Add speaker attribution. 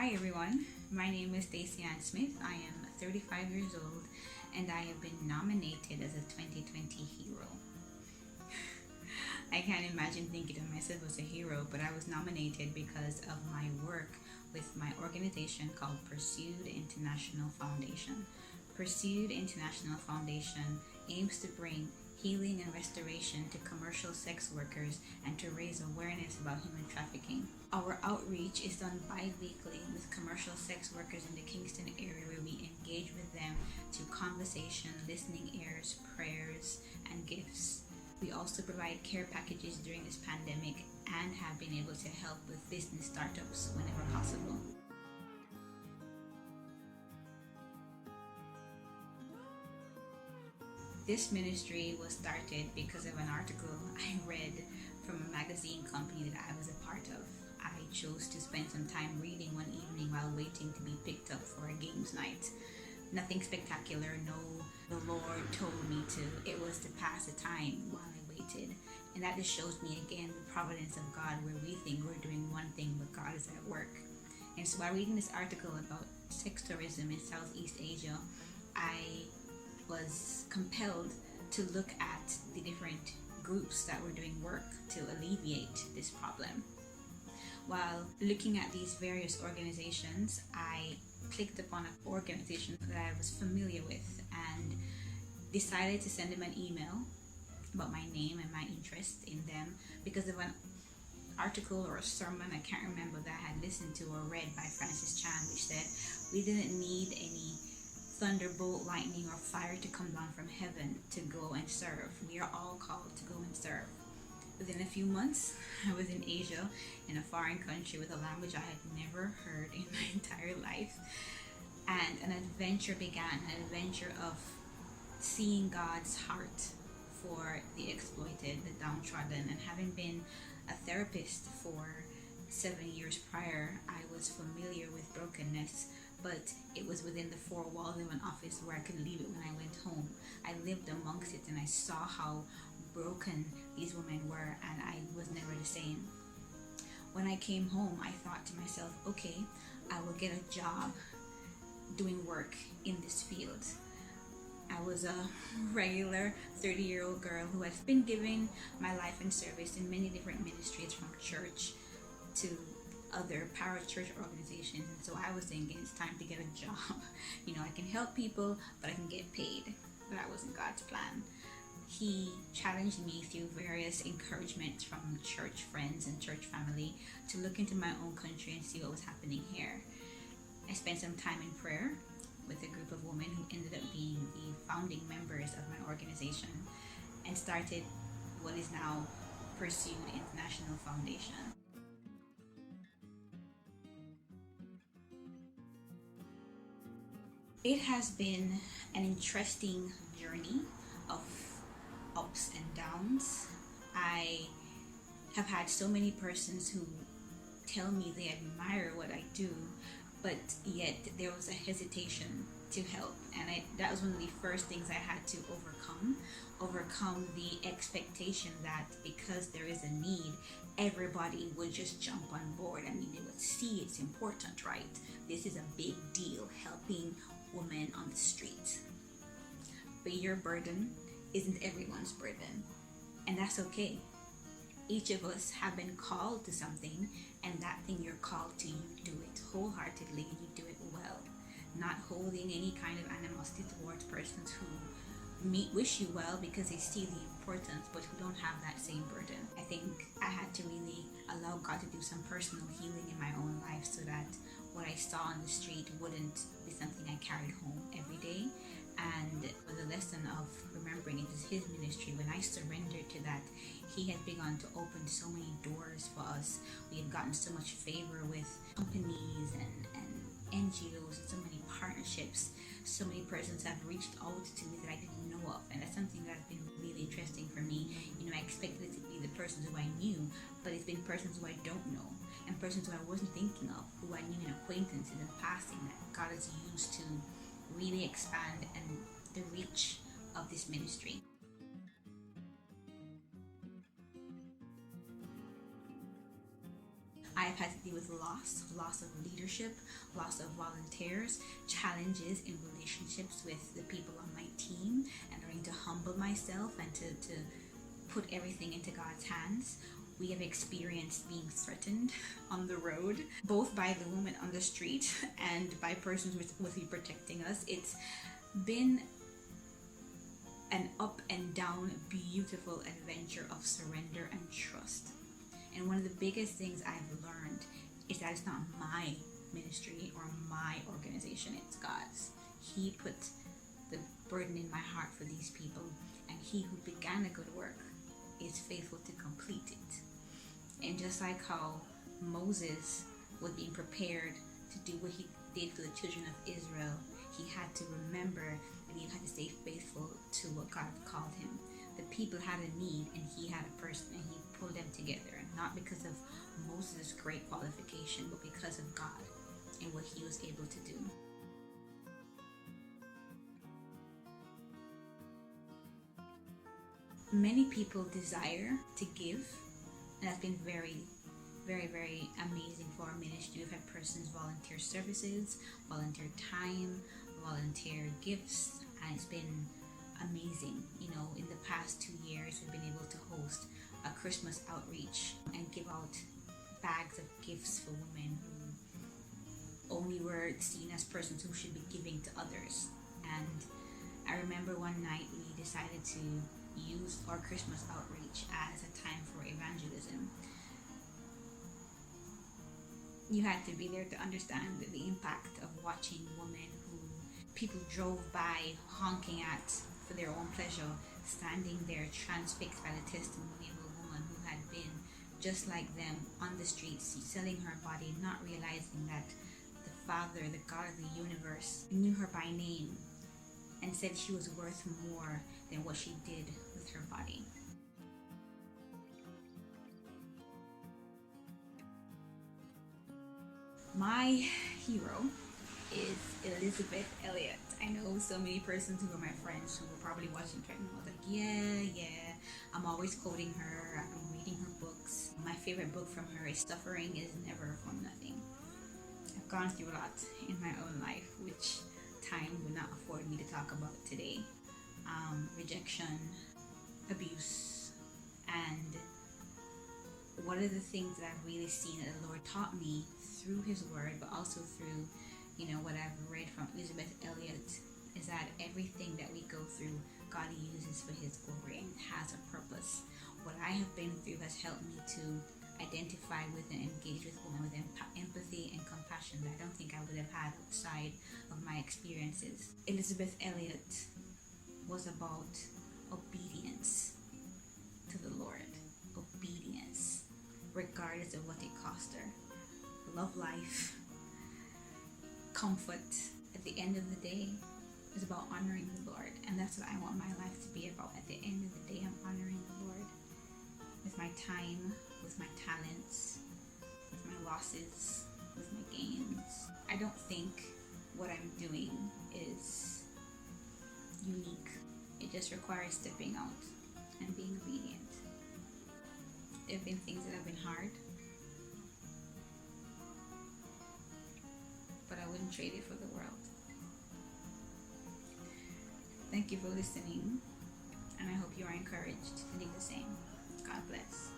Speaker 1: Hi everyone, my name is Stacy-Ann Smith. I am 35 years old and I have been nominated as a 2020 hero. I can't imagine thinking of myself as a hero, but I was nominated because of my work with my organization called Pursued International Foundation. Pursued International Foundation aims to bring healing and restoration to commercial sex workers and to raise awareness about human trafficking. Our outreach is done bi-weekly with commercial sex workers in the Kingston area, where we engage with them through conversation, listening ears, prayers, and gifts. We also provide care packages during this pandemic and have been able to help with business startups whenever possible. This ministry was started because of an article I read from a magazine company that I was a part of. I chose to spend some time reading one evening while waiting to be picked up for a games night. Nothing spectacular, no, the Lord told me to. It was to pass the time while I waited. And that just shows me again the providence of God, where we think we're doing one thing but God is at work. And so while reading this article about sex tourism in Southeast Asia, I was compelled to look at the different groups that were doing work to alleviate this problem. While looking at these various organizations, I clicked upon an organization that I was familiar with and decided to send them an email about my name and my interest in them because of an article or a sermon, I can't remember, that I had listened to or read by Francis Chan, which said we didn't need any thunderbolt, lightning, or fire to come down from heaven to go and serve. We are all called to go and serve. Within a few months, I was in Asia, in a foreign country with a language I had never heard in my entire life. And an adventure began, an adventure of seeing God's heart for the exploited, the downtrodden. And having been a therapist for 7 years prior, I was familiar with brokenness, but it was within the four walls of an office where I could leave it when I went home. I lived amongst it and I saw how broken these women were, and I was never the same. When I came home, I thought to myself, okay, I will get a job doing work in this field. I was a regular 30-year-old girl who has been giving my life and service in many different ministries, from church to other parachurch organizations, and so I was thinking it's time to get a job. I can help people, but I can get paid. But that wasn't God's plan. He challenged me through various encouragements from church friends and church family to look into my own country and see what was happening here. I spent some time in prayer with a group of women who ended up being the founding members of my organization and started what is now Pursued International Foundation. It has been an interesting journey of ups and downs. I have had so many persons who tell me they admire what I do, but yet there was a hesitation to help. And that was one of the first things I had to overcome the expectation that because there is a need, everybody would just jump on board. I mean, they would see it's important, right? This is a big deal, helping women on the street. But your burden isn't everyone's burden, and that's okay. Each of us have been called to something, and that thing you're called to, you do it wholeheartedly and you do it well, not holding any kind of animosity towards persons who wish you well because they see the importance but who don't have that same burden. I think I had to really allow God to do some personal healing in my own life so that what I saw on the street wouldn't be something I carried home every day. And with the lesson of remembering it is His ministry, when I surrendered to that, He has begun to open so many doors for us. We have gotten so much favor with companies and NGOs and so many partnerships. So many persons have reached out to me that I didn't know of, and that's something that's been really interesting for me. I expected it to be the persons who I knew, but it's been persons who I don't know, and persons who I wasn't thinking of, who I knew in acquaintances in passing, that God has used to really expand and the reach of this ministry. I I've had to deal with loss of leadership, loss of volunteers, challenges in relationships with the people on my team, and learning to humble myself and to put everything into God's hands. We have experienced being threatened on the road, both by the woman on the street and by persons with you protecting us. It's been an up and down, beautiful adventure of surrender and trust. And one of the biggest things I've learned is that it's not my ministry or my organization, it's God's. He put the burden in my heart for these people, and He who began a good work is faithful to complete it. And just like how Moses was being prepared to do what he did for the children of Israel, he had to remember and he had to stay faithful to what God called him. The people had a need and he had a person, and he pulled them together, not because of Moses' great qualification, but because of God and what he was able to do. Many people desire to give, and that's been very, very, very amazing for our ministry. We've had persons volunteer services, volunteer time, volunteer gifts, and it's been amazing. You know, in the past 2 years, we've been able to host a Christmas outreach and give out bags of gifts for women who only were seen as persons who should be giving to others. And I remember one night we decided to use our Christmas outreach as a time for evangelism. You had to be there to understand the impact of watching women who people drove by honking at for their own pleasure, standing there transfixed by the testimony of a woman who had been just like them on the streets, selling her body, not realizing that the Father, the God of the universe, knew her by name and said she was worth more than what she did with her body. My hero is Elizabeth Elliot. I know so many persons who are my friends who were probably watching it right now, like, yeah, I'm always quoting her, I've been reading her books. My favorite book from her is Suffering is Never for Nothing. I've gone through a lot in my own life, which time would not afford me to talk about today. Rejection, abuse, and one of the things that I've really seen that the Lord taught me through His Word, but also through, what I've read from Elizabeth Elliot, is that everything that we go through, God uses for His glory and has a purpose. What I have been through has helped me to identify with and engage with women with empathy and compassion that I don't think I would have had outside of my experiences. Elizabeth Elliot was about obedience to the Lord. Obedience, regardless of what it cost her. Love life, comfort. At the end of the day, is about honoring the Lord, and that's what I want my life to be about. At the end of the day, I'm honoring the Lord with my time, with my talents, with my losses, with my gains. I don't think what I'm doing is unique. It just requires stepping out and being obedient. There have been things that have been hard, but I wouldn't trade it for the world. Thank you for listening, and I hope you are encouraged to do the same. God bless.